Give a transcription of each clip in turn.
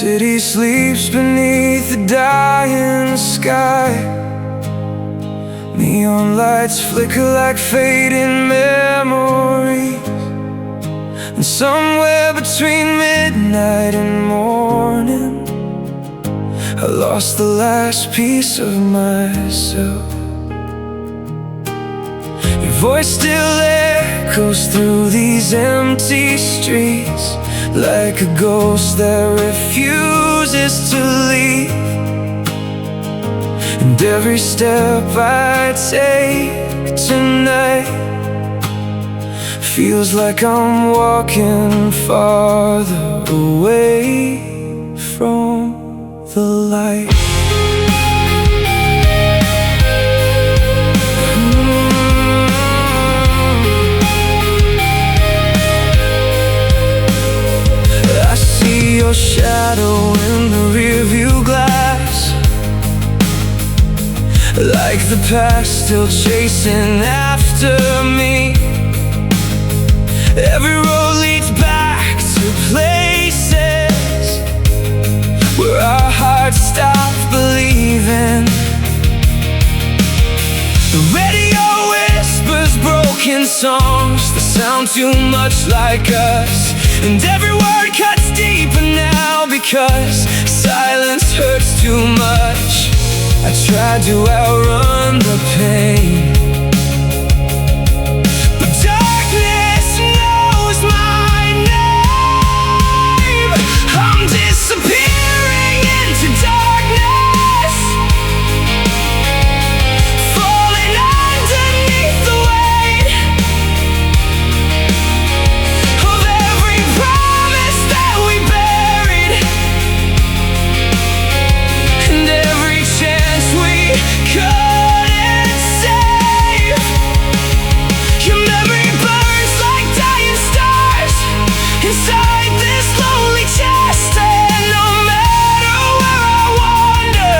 city sleeps beneath the dying sky. Neon lights flicker like fading memories, and somewhere between midnight and morning I lost the last piece of myself. Your voice still echoes through these empty streets, like a ghost that refuses to leave. And every step I take tonight feels like I'm walking farther away from the light. I see your shadow in the rearview glass, like the past still chasing after me. Every road leads back to places where our hearts stop believing. The radio whispers broken songs that sound too much like us, and every word cuts deeper now because silence hurts too much. I tried to outrun the pain, but darkness knows my name. I'm disappearing into darkness, falling underneath the weight of every promise that we buried, and every chance we couldn't save. Your memory burns like dying stars inside this lonely chest, and no matter where I wander,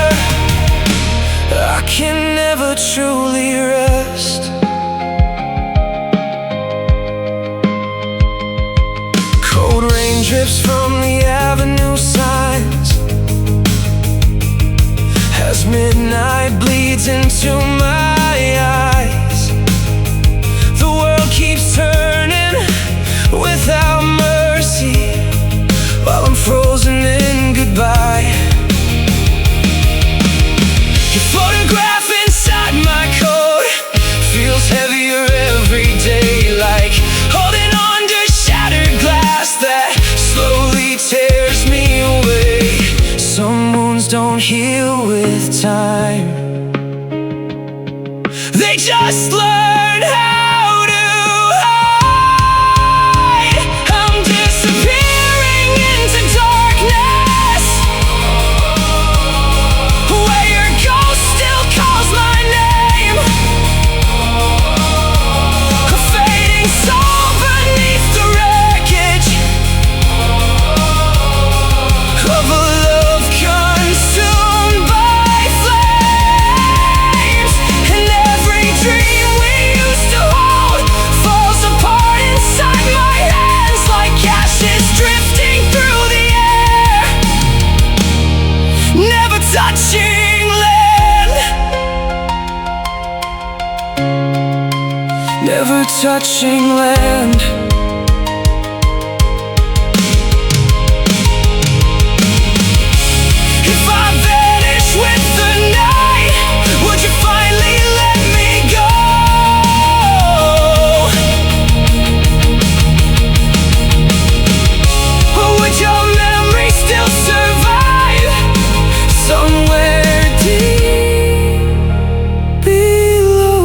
I can never truly rest. Cold rain drips from the avenue signs as midnight bleeds into my eyes. The world keeps turning without mercy while I'm frozen in goodbye. Your photograph inside my coat feels heavier every day, like holding on to shattered glass that slowly tears me away. Some wounds don't heal with time, they just learn how to hide. I'm disappearing into darkness, where your ghost still calls my name. A fading soul beneath the wreckage of a love consumed by flames, and every dream we used to hold falls apart inside my hands like ashes drifting through the air, never touching land, never touching land. If I vanish with the night, would you finally let me go? Or would your memory still survive somewhere deep below?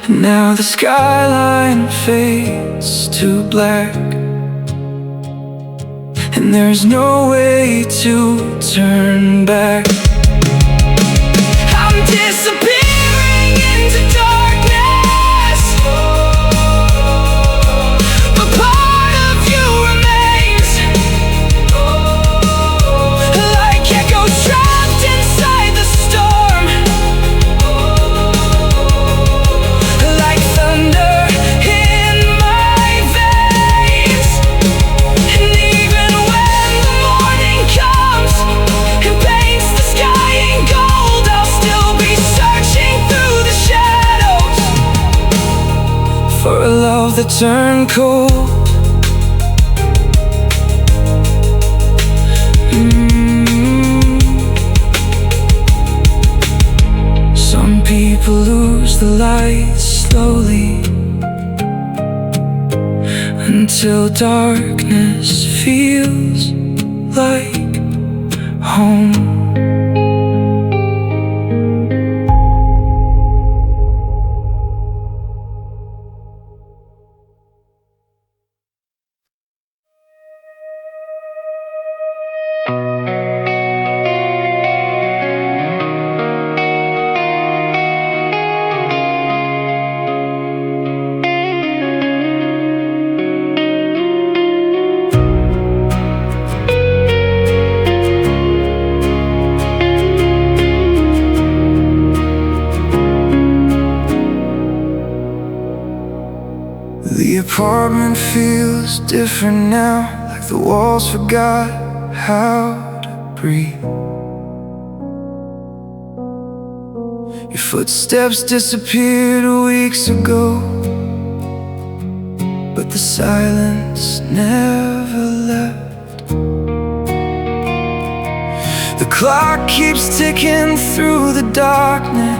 Now the skyline fades to black, and there's no way to turn back. that turn cold. Some people lose the light slowly until darkness feels like home. The apartment feels different now, like the walls forgot how to breathe. Your footsteps disappeared weeks ago, but the silence never left. The clock keeps ticking through the darkness,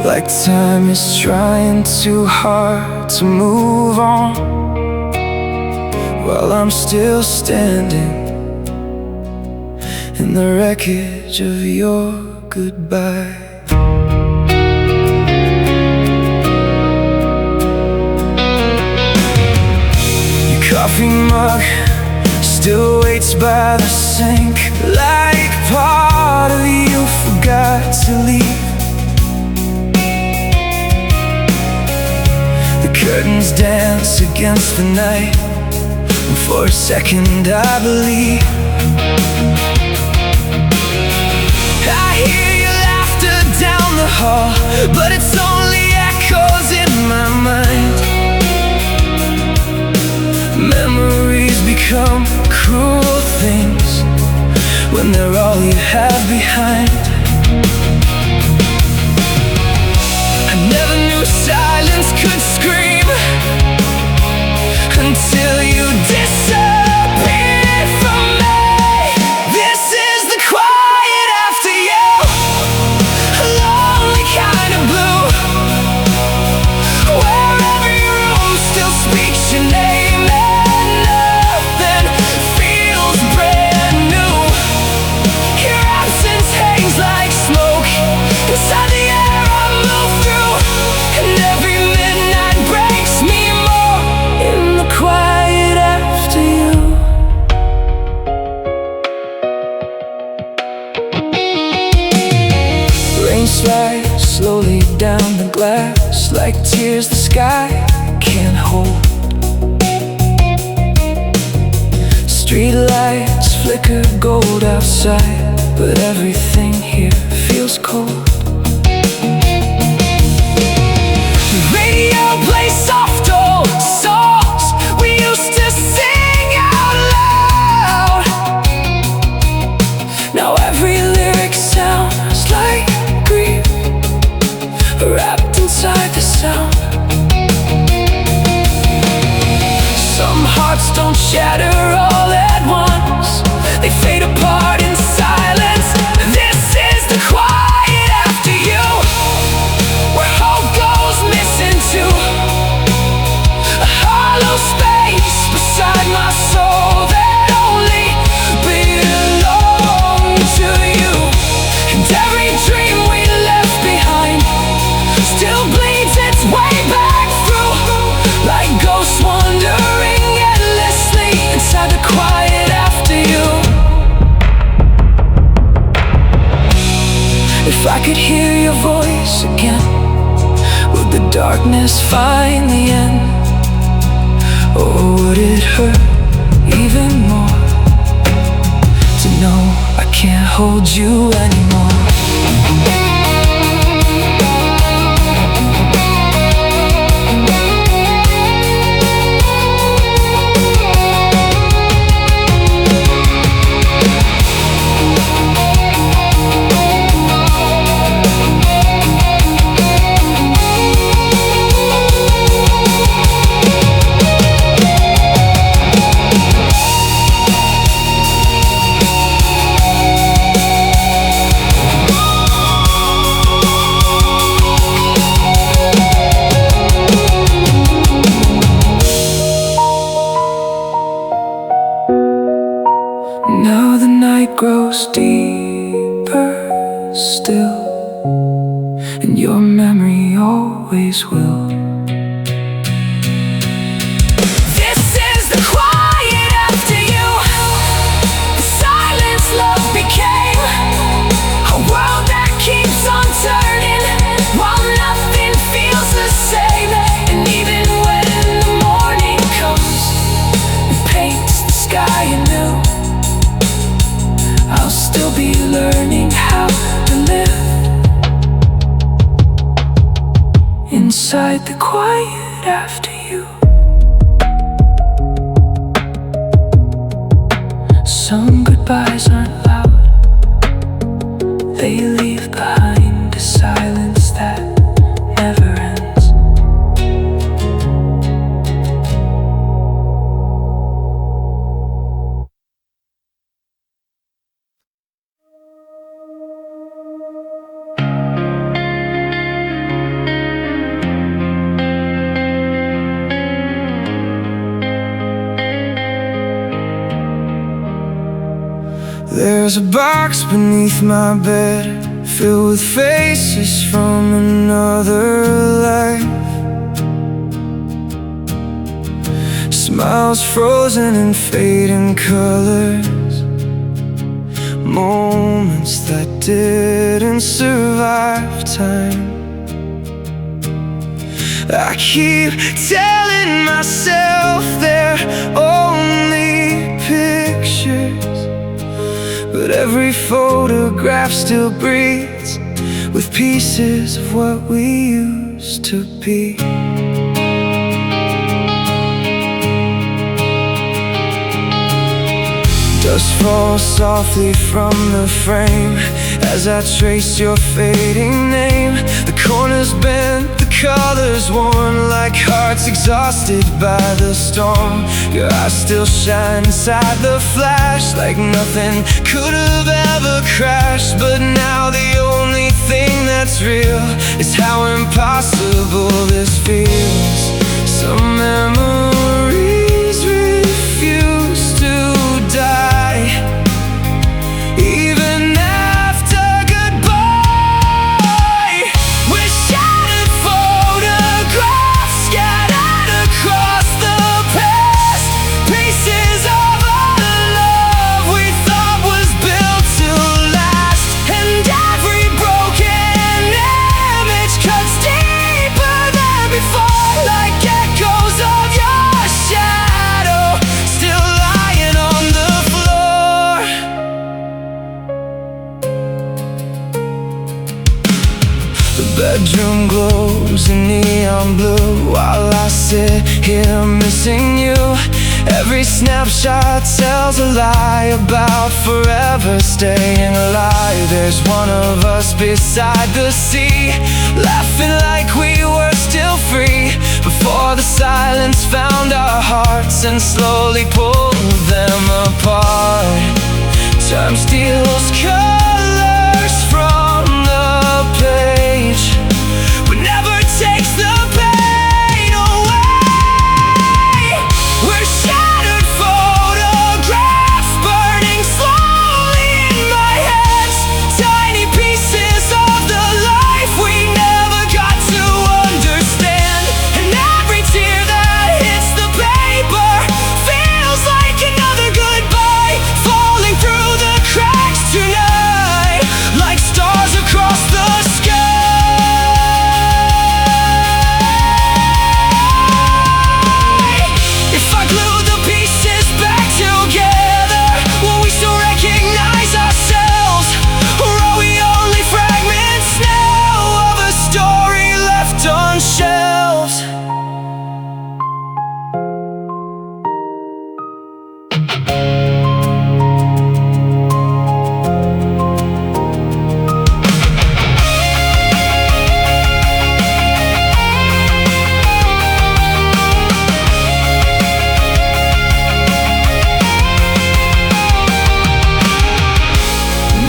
like time is trying too hard to move on, while I'm still standing in the wreckage of your goodbye. Your coffee mug still waits by the sink, like part of you forgot to leave. Curtains dance against the night, and for a second I believe I hear your laughter down the hall, but it's only echoes in my mind. Memories become cruel things when they're all you have behind. I never knew silence could scream until you disappeared from me. This is the quiet after you, a lonely kind of blue, where every room still speaks your name and nothing feels brand new. Your absence hangs like smoke inside the air I move through, and every midnight breaks me more in the quiet after you. Rain slides slowly down the glass, like tears the sky can't hold. Street lights flicker gold outside, but everything here feels cold. Radio plays soft old songs we used to sing out loud. Now every lyric sounds like grief, wrapped inside the sound. Some hearts don't shatter all at once, they fade apart in silence. This is the quiet after you, where hope goes missing too, a hollow space beside my soul that only belonged to you. And every dream we left behind still bleeds its way back through, like ghosts wandering endlessly inside the quiet after you. If I could hear your voice again, would the darkness find the end? Or would it hurt even more to know I can't hold you anymore? still, and your memory always will. This is the quiet after you. The silence love became a world that keeps on turning while nothing feels the same. And even when the morning comes and paints the sky anew, I'll still be learning how to live inside the quiet after you. Some goodbyes aren't loud, they leave behind a silence that never ends. There's a box beneath my bed filled with faces from another life. Smiles frozen in fading colors, moments that didn't survive time. I keep telling myself they're only pictures, but every photograph still breathes with pieces of what we used to be. Dust falls softly from the frame as I trace your fading name. The corners bent, the colors worn, like hearts exhausted by the storm. Your eyes still shine inside the flash, like nothing could have ever crashed. But now the only thing that's real is how impossible this feels. Some memories refuse to die, even after goodbye. We're shattered photographs scattered across the past, pieces of our love we thought was built to last. And every broken image cuts deeper than before, like echoes of your shadow still lying on the floor. The bedroom glows in neon blue while I sit here missing you. Every snapshot tells a lie about forever staying alive. There's one of us beside the sea, laughing like we were still free, before the silence found our hearts and slowly pulled them apart. Time steals colors from the page, but never takes the pain away. We're shattered photographs burning slowly in my hands, tiny pieces of the life we never got to understand. And every tear that hits the paper feels like another goodbye, falling through the cracks tonight, like stars across the sky. If I glue the pieces back together, will we still recognize ourselves? Or are we only fragments now of a story left on shelves?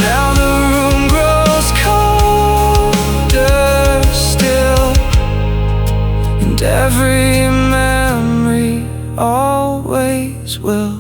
Now the room grows colder still, and every memory always will.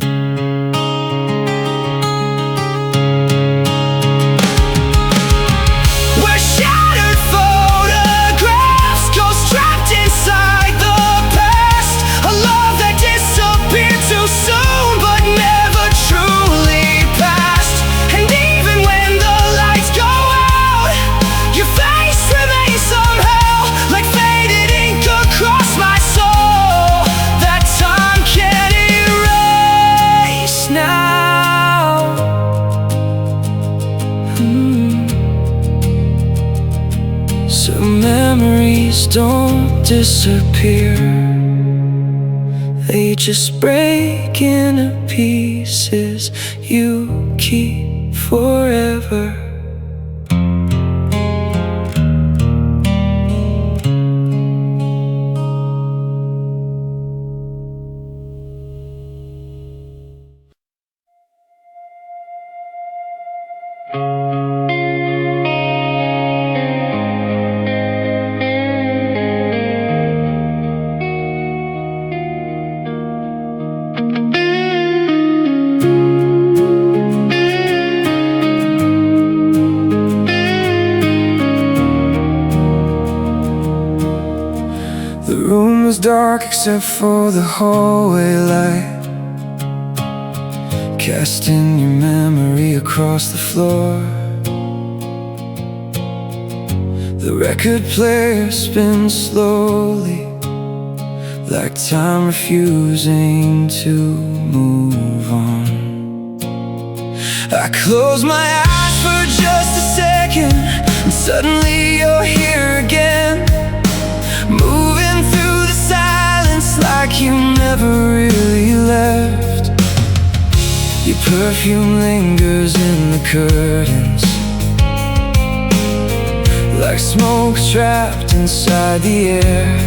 memories don't disappear, they just break into pieces you keep forever. The room was dark except for the hallway light, casting your memory across the floor. The record player spins slowly, like time refusing to move on. I close my eyes for just a second, and suddenly you're here again, moving through the silence like you never really left. Your perfume lingers in the curtains, like smoke trapped inside the air.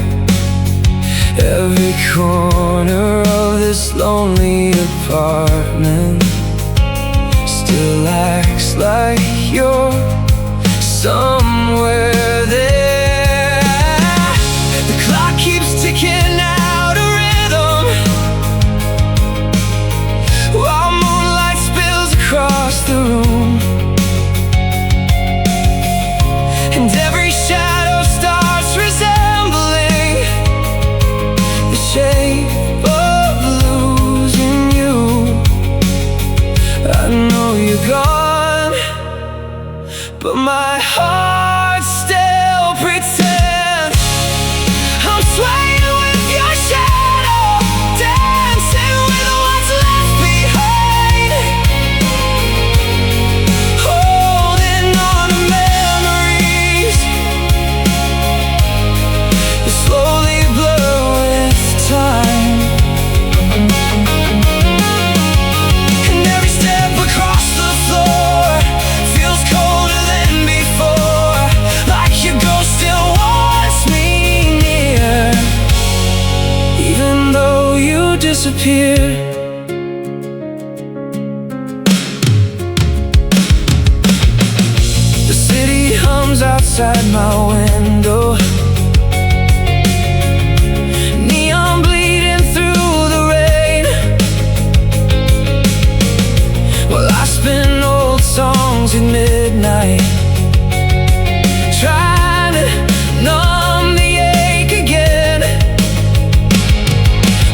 Every corner of this lonely apartment still acts like you're somewhere there. The clock keeps ticking out a rhythm, while moonlight spills across the room, and every shadow starts resembling the shape of losing you. I know you're gone, but my heart still pretends I'm swaying with your shadow, dancing with what's left behind, holding on to memories that slowly blur with time. And every step across the floor feels colder than before, like your ghost still wants me near, even though you disappeared. The city hums outside my window, neon bleeding through the rain, while I spin old songs at midnight, trying to numb the ache again.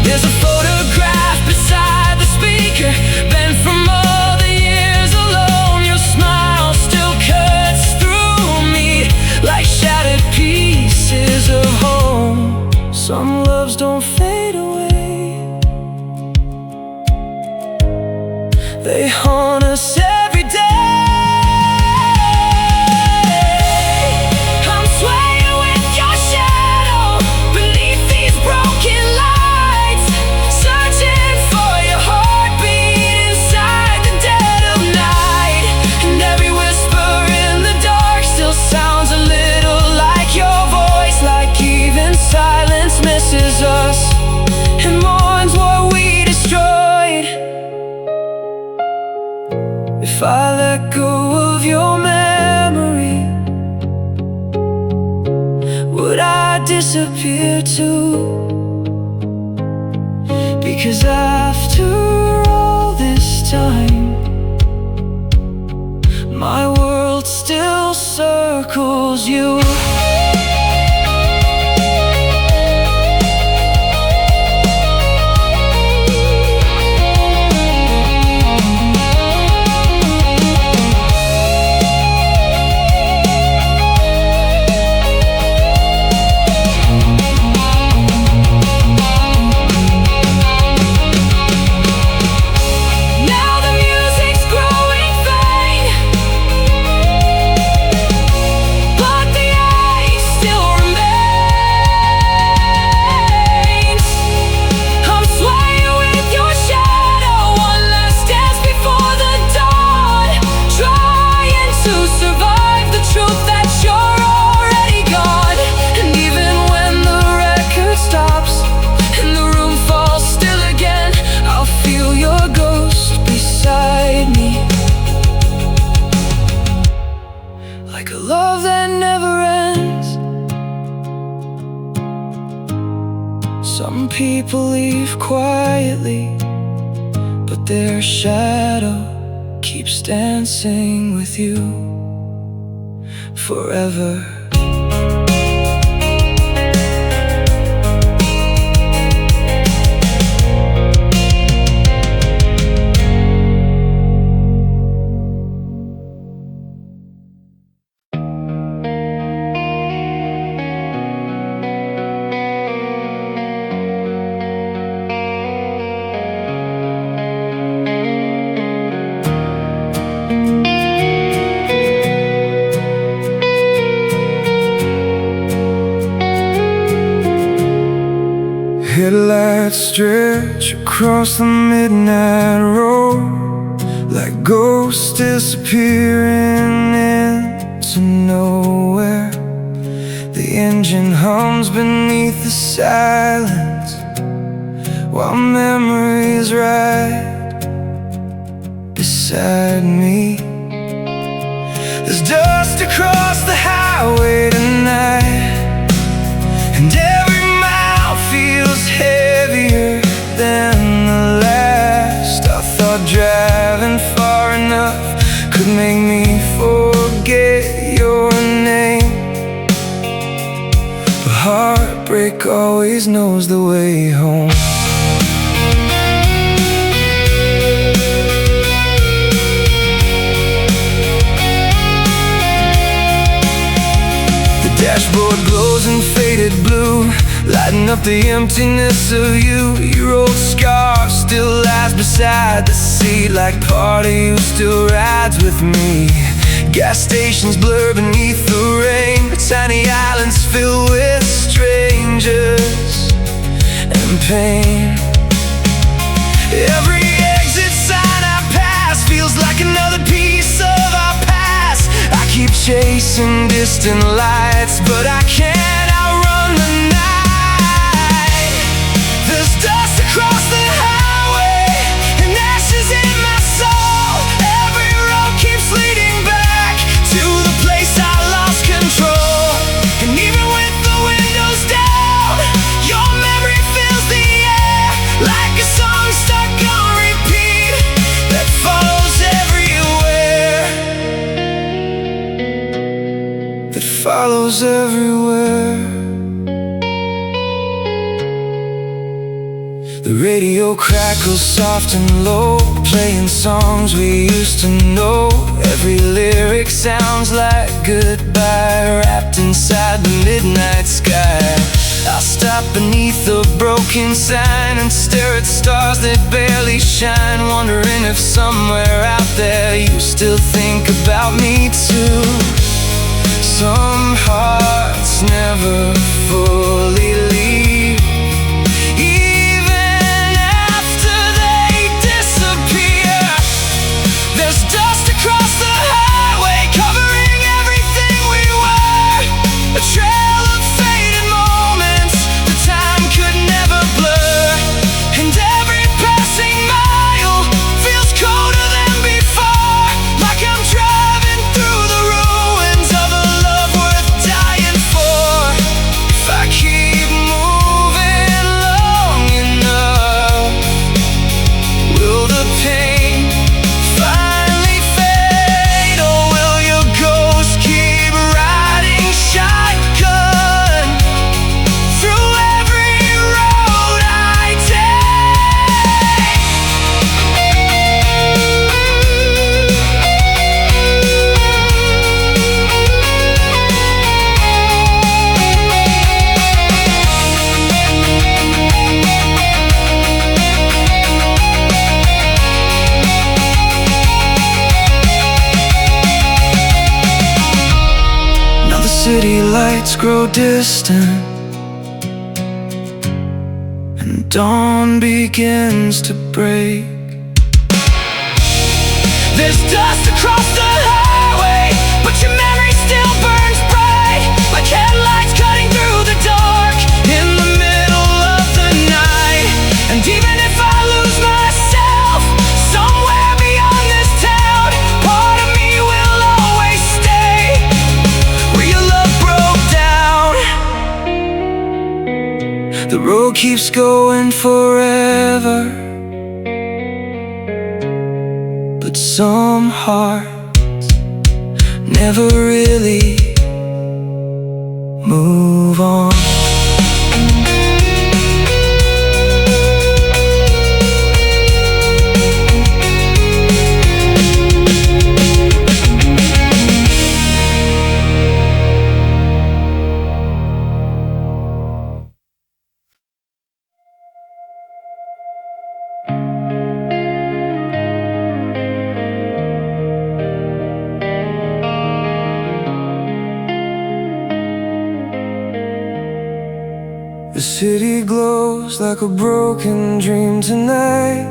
There's a photograph beside the speaker, bent from all the years alone. Your smile still cuts through me like shattered pieces of home. Some loves don't fade away, they haunt us every day. I'm swaying with your shadow beneath these broken lights, searching for your heartbeat inside the dead of night. And every whisper in the dark still sounds a little like your voice, like even silence misses us and mourns what we destroyed. If I let go of your memory, would I disappear too? Because after all this time, my world still circles you. But the like a love that never ends. Some people leave quietly, but their shadow keeps dancing with you forever. Headlights stretch across the midnight road like ghosts disappearing into nowhere. The engine hums beneath the silence while memories ride beside me. There's dust across the highway tonight, and every mile feels heavier than the last. I thought driving far enough could make me forget your name, but heartbreak always knows the way home. Dashboard glows in faded blue, lighting up the emptiness of you. Your old scar still lies beside the seat, like part of you still rides with me. Gas stations blur beneath the rain, tiny islands filled with strangers and pain. Every exit sign I pass feels like another piece of our past. I keep chasing distant lights, but I can't outrun the night. There's dust across the highway and ashes in my soul. Every road keeps leading back to the place I lost control. And even with the windows down, your memory fills the air like a song stuck on repeat that follows everywhere. That follows everywhere. The radio crackles soft and low, playing songs we used to know. Every lyric sounds like goodbye, wrapped inside the midnight sky. I'll stop beneath the broken sign and stare at stars that barely shine, wondering if somewhere out there you still think about me too. Some hearts never fully leave, even after they disappear. There's dust across the highway covering everything we were, a trail of faded moments the time could never blur. And every passing mile feels colder than before, like I'm driving through the ruins of a love worth dying for. If I keep moving long enough, will the pain finally fade, or will your ghost keep riding shotgun through every road I take? Now the city lights grow distant, and dawn begins to break. There's dust across the highway, but your memory still burns bright, like headlights cutting through the dark in the middle of the night. And even if I lose myself somewhere beyond this town, part of me will always stay. keeps going forever, but some hearts never really move on. The city glows like a broken dream tonight,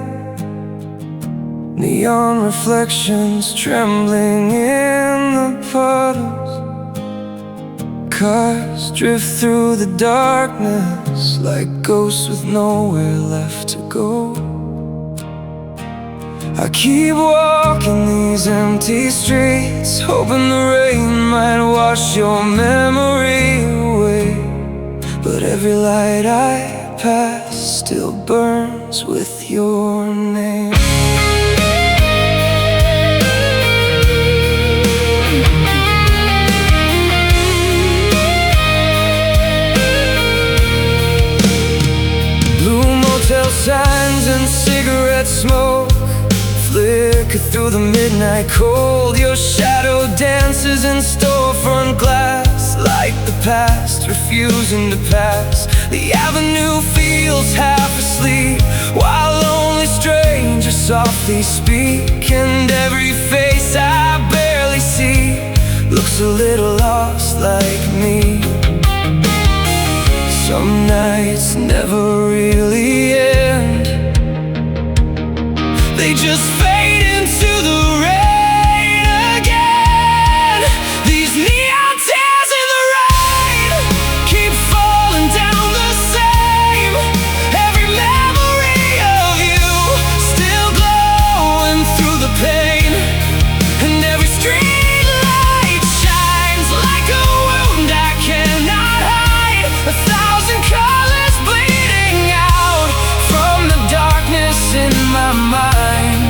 neon reflections trembling in the puddles. Cars drift through the darkness like ghosts with nowhere left to go. I keep walking these empty streets, hoping the rain might wash your memory away. But every light I pass still burns with your name. Blue motel signs and cigarette smoke flicker through the midnight cold. Your shadow dances in storefront glass, like the past refusing to pass. The avenue feels half asleep while lonely strangers softly speak. And every face I barely see looks a little lost like me. Some nights never really end, they just fade into the rain again. These neon tears in the rain keep falling down the same. Every memory of you still glowing through the pain. And every street light shines like a wound I cannot hide. 1,000 colors bleeding out from the darkness in my mind.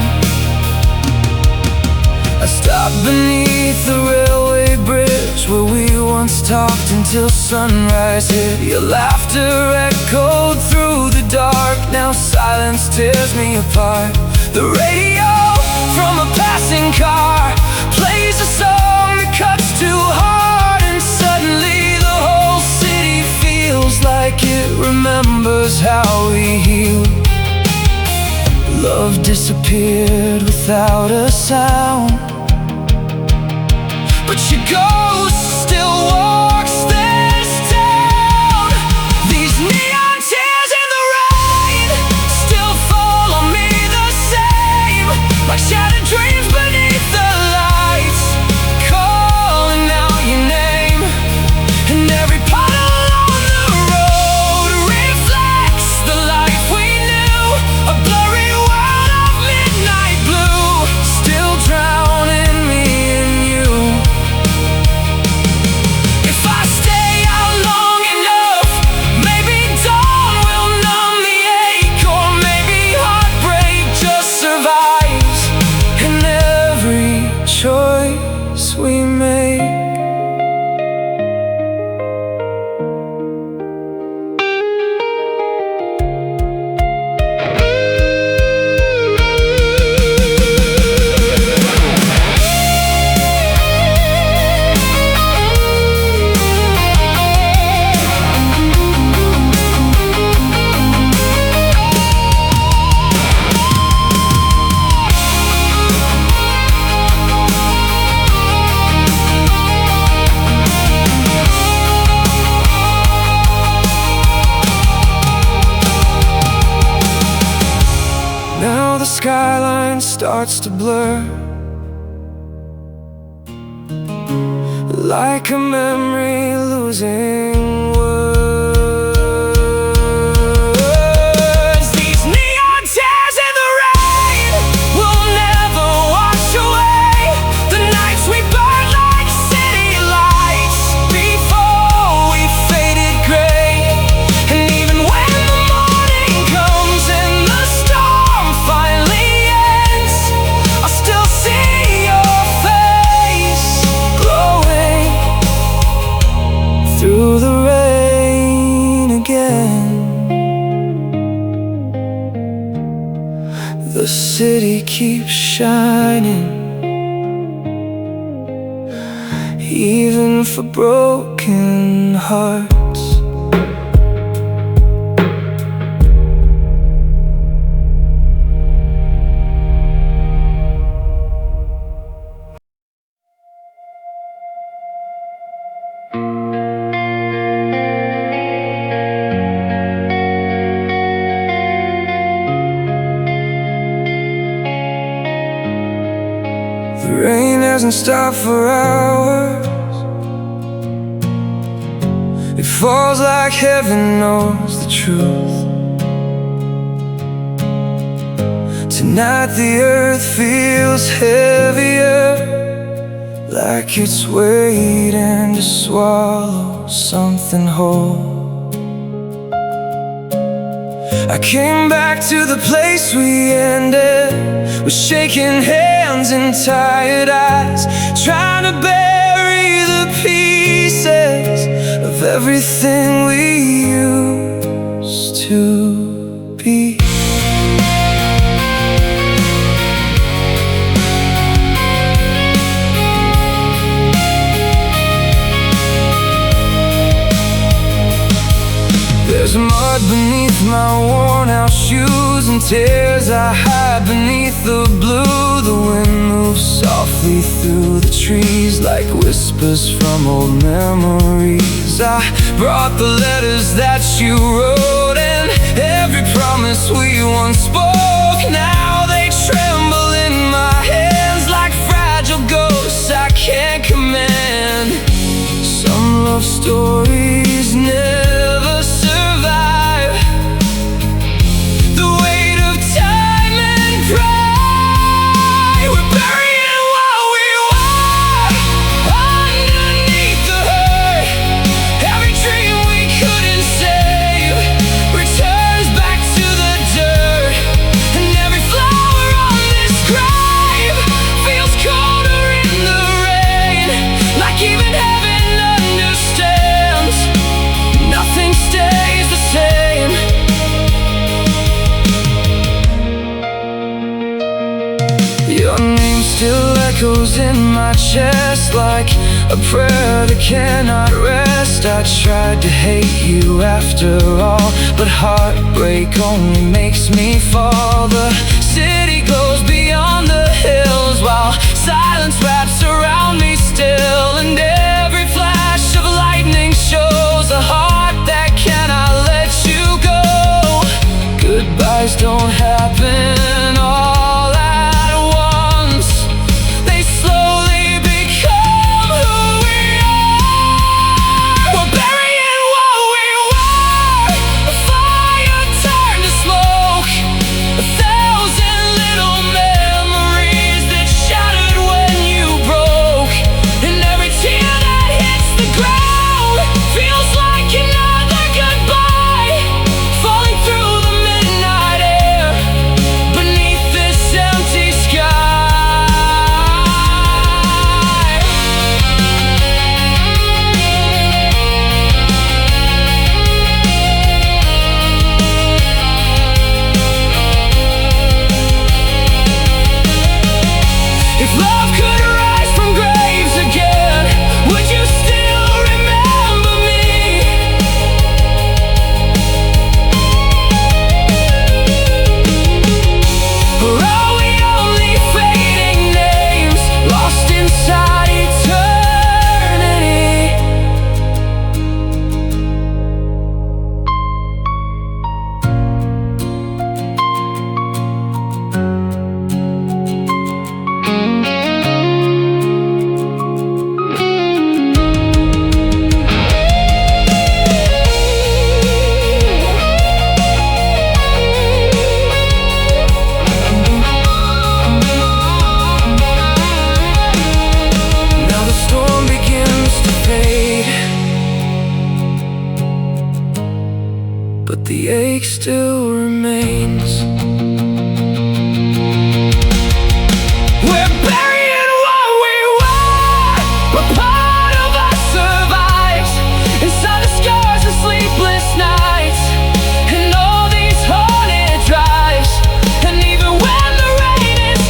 I stopped beneath the railway bridge where we once talked until sunrise hit. Your laughter echoed through the dark, now silence tears me apart. The radio from a passing car plays a song that cuts too hard, and suddenly the whole city feels like it remembers how we healed. Love disappeared without a sound, but your ghost still walks this town. These neon tears in the rain still follow me the same, like shattered dreams beneath the lights, calling out your name. And every puddle on the road reflects the life we knew, a blurry world of midnight blue, still drowning me in you. If I stay out long enough, maybe dawn will numb the ache, or maybe heartbreak just survives in every choice we make. Now the skyline starts to blur, like a memory losing words. These neon tears in the rain will never wash away the nights we burned like city lights before we faded gray. And even when the keep shining, even for broken hearts. The rain hasn't stopped for hours. It falls like heaven knows the truth. Tonight the earth feels heavier, like it's waiting to swallow something whole. I came back to the place we ended, with shaking hands and tired eyes, trying to bury the pieces of everything we used to be. There's mud beneath my worn out shoes, and tears I hide beneath the blue. The wind moves softly through the trees, like whispers from old memories. I brought the letters that you wrote, and every promise we once spoke. Now they tremble in my hands like fragile ghosts I can't command. Some love stories never survive the weight of time and pride. We're burying what we were underneath the hurt. Every dream we couldn't save returns back to the dirt, and every flower on this grave feels colder in the rain, like even heaven understands nothing stays the same. Your name still echoes in my chest, like a prayer that cannot rest. I tried to hate you after all, but heartbreak only makes me fall. The city glows beyond the hills, while silence wraps around me still, and every flash of lightning shows a heart that cannot let you go. Goodbyes don't happen all at once. They slowly become who we are. We're burying what we were. A fire turned to smoke, 1,000 little memories that shattered when you broke, and every tear that hits the ground feels like another goodbye, falling through the midnight air beneath this empty sky. If love could rise from graves again, would you still remember me? Or are we only fading names, lost inside eternity? Now the storm begins to fade, but the ache still remains. We're burying what we were, but part of us survives inside the scars of sleepless nights, and all these haunted drives. And even when the rain is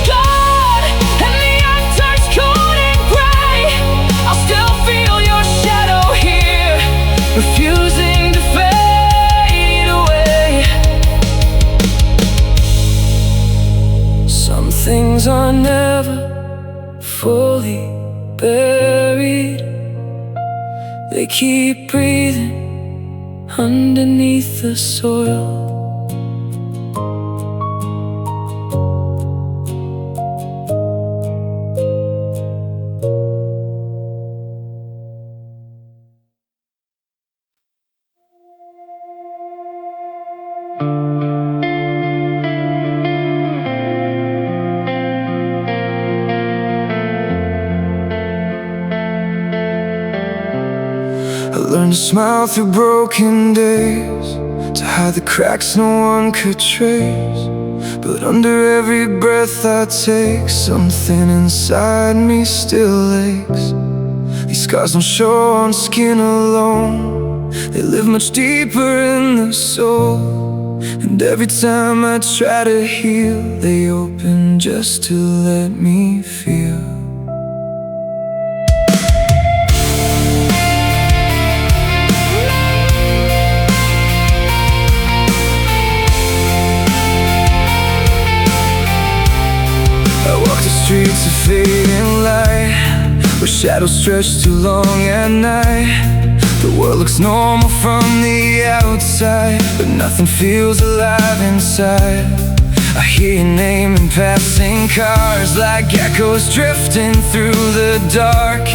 They keep breathing underneath the soil. I learned to smile through broken days, to hide the cracks no one could trace. But under every breath I take, something inside me still aches. These scars don't show on skin alone, they live much deeper in the soul. And every time I try to heal, they open just to let me feel. Streets of fading light, where shadows stretch too long at night. The world looks normal from the outside, but nothing feels alive inside. I hear your name in passing cars, like echoes drifting through the dark.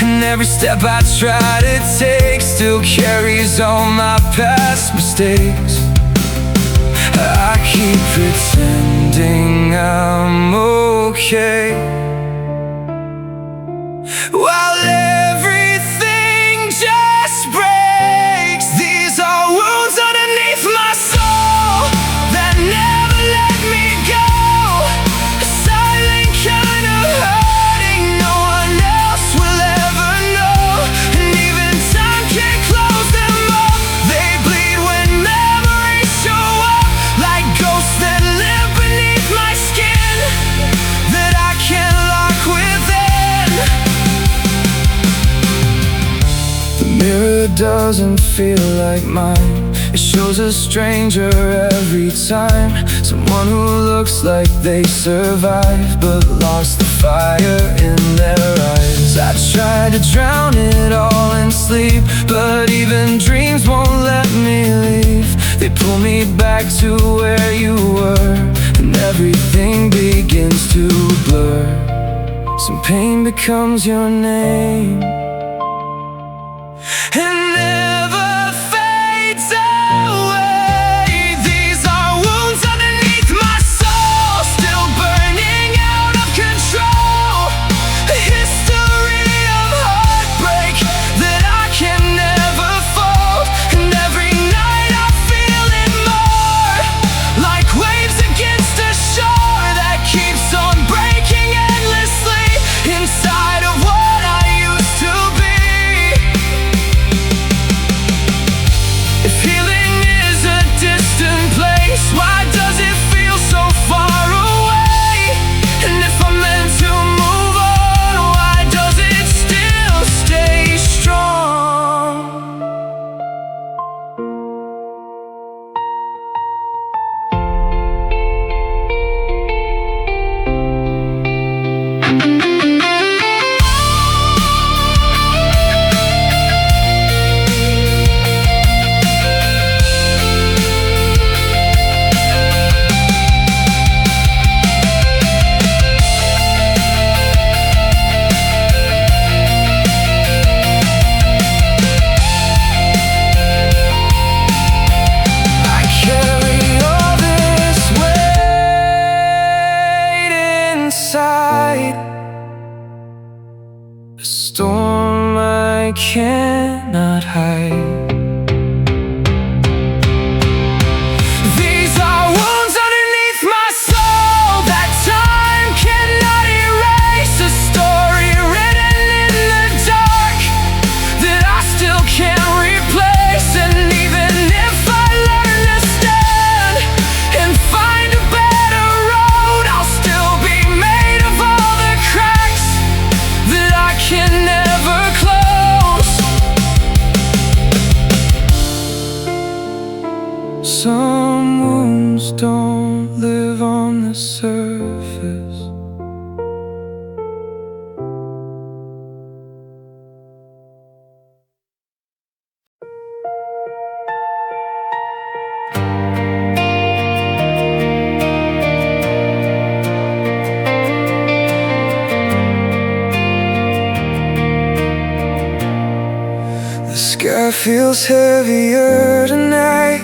And every step I try to take still carries all my past mistakes. I keep pretending I'm okay, while everything just breaks. These are wounds underneath my soul that never let me go. A silent kind of hurting no one else will ever know. And even time can't close them up. They bleed when memories show up, like ghosts that live beneath my skin, that I can't lock within. The mirror doesn't feel like mine, it shows a stranger every time. Someone who looks like they survived, but lost the fire in their eyes. I tried to drown it all in sleep, but even dreams won't let me leave. They pull me back to where you were, and everything begins to blur. Some pain becomes your name and never fades away. These are wounds underneath my soul, still burning out of control. A history of heartbreak that I can never fold. And every night I feel it more, like waves against a shore that keeps on breaking endlessly inside of what I used to be. If healing is a distant place, why does it feel so far away? And if I'm meant to move on, why does it still stay strong? I carry all this weight inside, a storm I cannot hide. These are wounds underneath my soul that time cannot erase. A story written in the dark that I still can't replace. And even if I learn to stand and find a better road, I'll still be made of all the cracks that I can never close. The sky feels heavier tonight,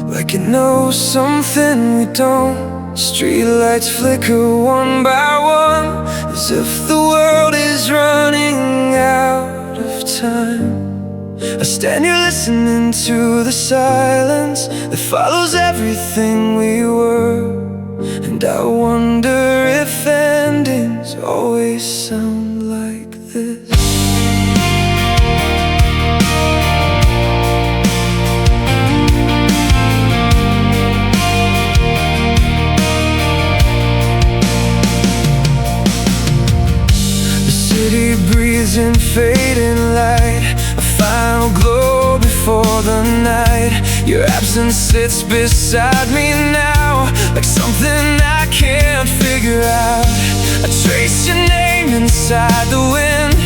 like it knows something we don't. Streetlights flicker one by one, as if the world is running out of time. I stand here listening to the silence that follows everything we were, and I wonder if endings always sound like this. The city breathes in fading light, a final glow before the night. Your absence sits beside me now, like something I can't figure out. I trace your name inside the wind,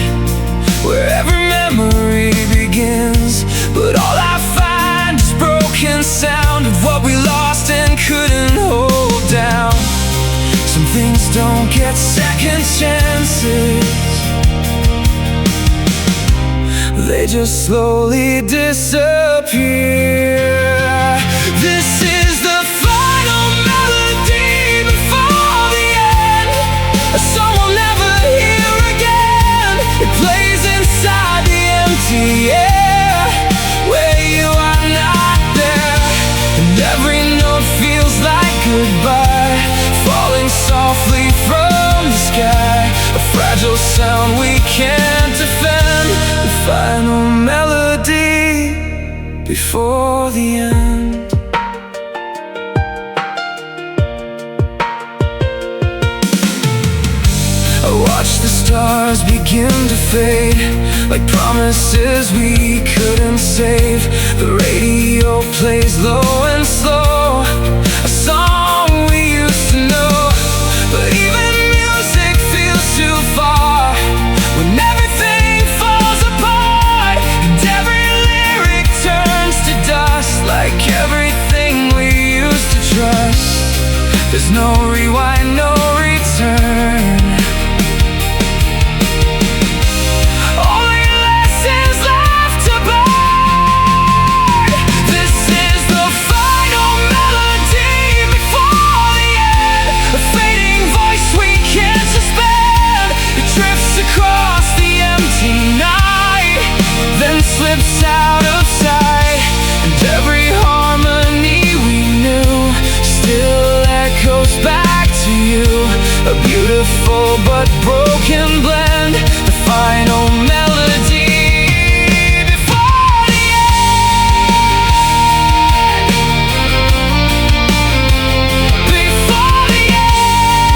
where every memory begins. But all I find is broken sound of what we lost and couldn't hold down. Some things don't get second chances, they just slowly disappear. This is the final melody before the end, a song we'll never hear again. It plays inside the empty air, where you are not there, and every note feels like goodbye, falling softly from the sky, a fragile sound we can't defend. The final melody before the end. I watch the stars begin to fade, like promises we couldn't save. The radio plays low and slow, a song we used to know. But even music feels too far when everything falls apart, and every lyric turns to dust, like everything we used to trust. There's no rewind, no return, only lessons left to burn. This is the final melody before the end, a fading voice we can't suspend. It drifts across the empty night, then slips out of sight, and every harmony we knew still echoes back to you. A beautiful but broken blend, the final melody before the end. Before the end.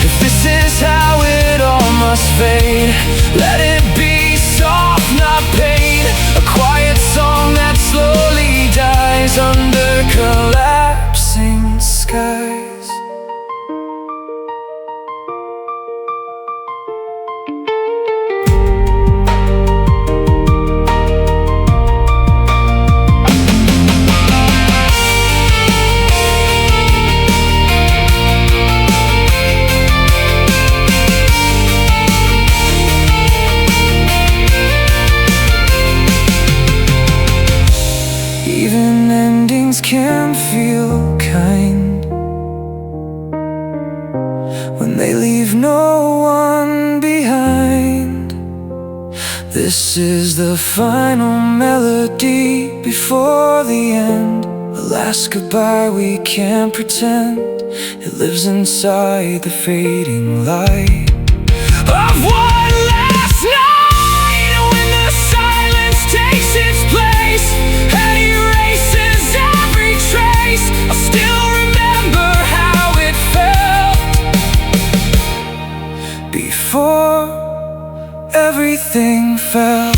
If this is how it all must fade, let it be soft, not pain, a quiet song that slowly dies under collapsing skies. Even endings can feel kind when they leave no one behind. This is the final melody before the end, a last goodbye we can't pretend. It lives inside the fading light of one last night, when the silence takes its place and erases every trace. I still remember how it felt before everything fell.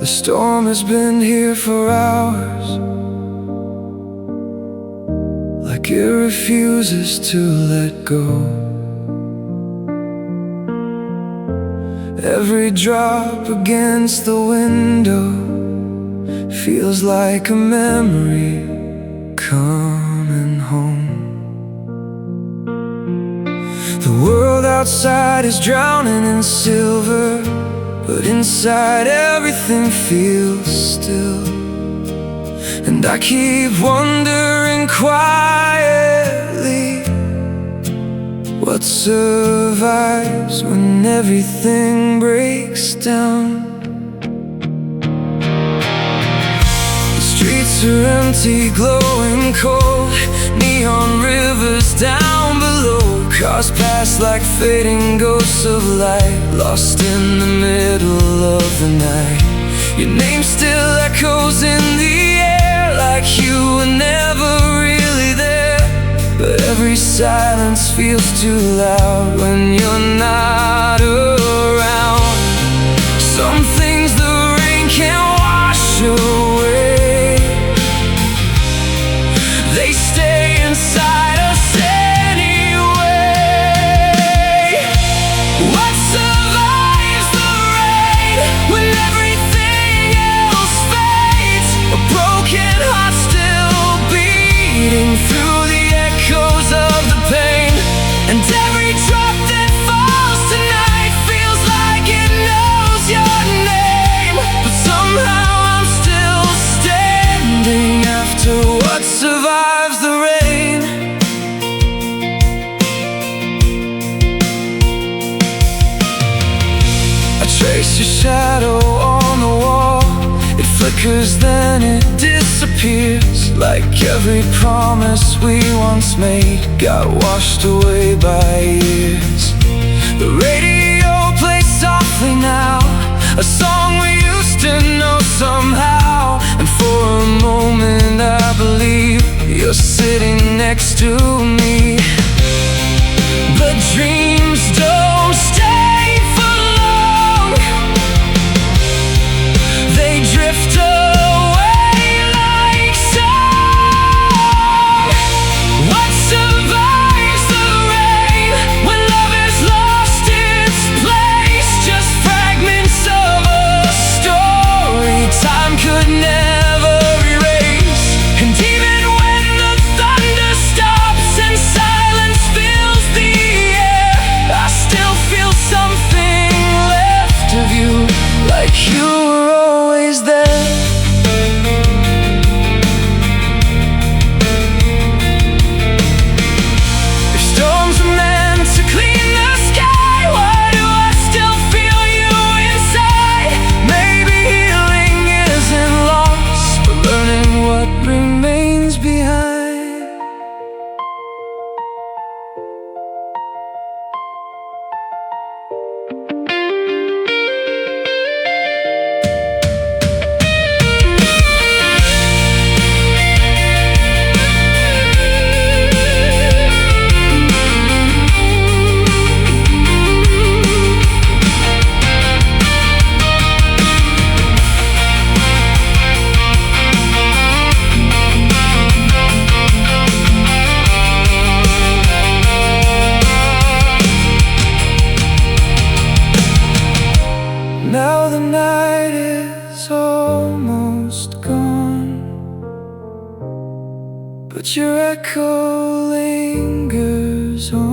The storm has been here for hours, like it refuses to let go. Every drop against the window feels like a memory coming home. The world outside is drowning in silver, but inside everything feels still. And I keep wondering quietly, what survives when everything breaks down? The streets are empty, glowing cold, neon rivers down below. Cars pass like fading ghosts of light, lost in the middle of the night. Your name still echoes in the air, like you were never really there. But every silence feels too loud when you're not around. Some things the rain can't wash away, they stay inside us anyway. What survives the rain when everything else fades? A broken heart still beating through the echoes of the pain. And every drop that falls tonight feels like it knows your name. But somehow I'm still standing after what survives the rain. I trace your shadow on the wall. It flickers, then it disappears, like every promise we once made got washed away by years. The radio plays softly now, a song we used to know somehow. And for a moment I believe you're sitting next to me. But dreams don't stay for long, they drift away like song. What survives the rain when love has lost its place? Just fragments of a story time could never erase. And even when the thunder stops and silence fills the air, I still feel something left of you, like you were always there. If storms are meant to clean the sky, why do I still feel you inside? Maybe healing isn't lost, but learning what remains behind. Now the night is almost gone, but your echo lingers on.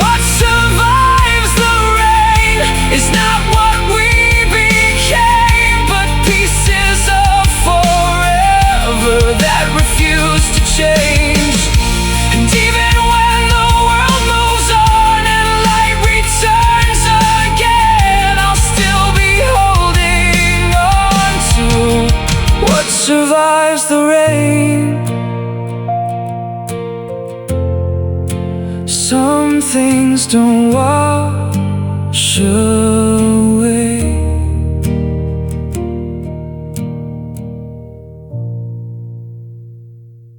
What survives the rain is not what we became, but pieces of forever that refuse to change. And even when the world moves on and light returns again, I'll still be holding on to what survives the rain. Some things don't wash away.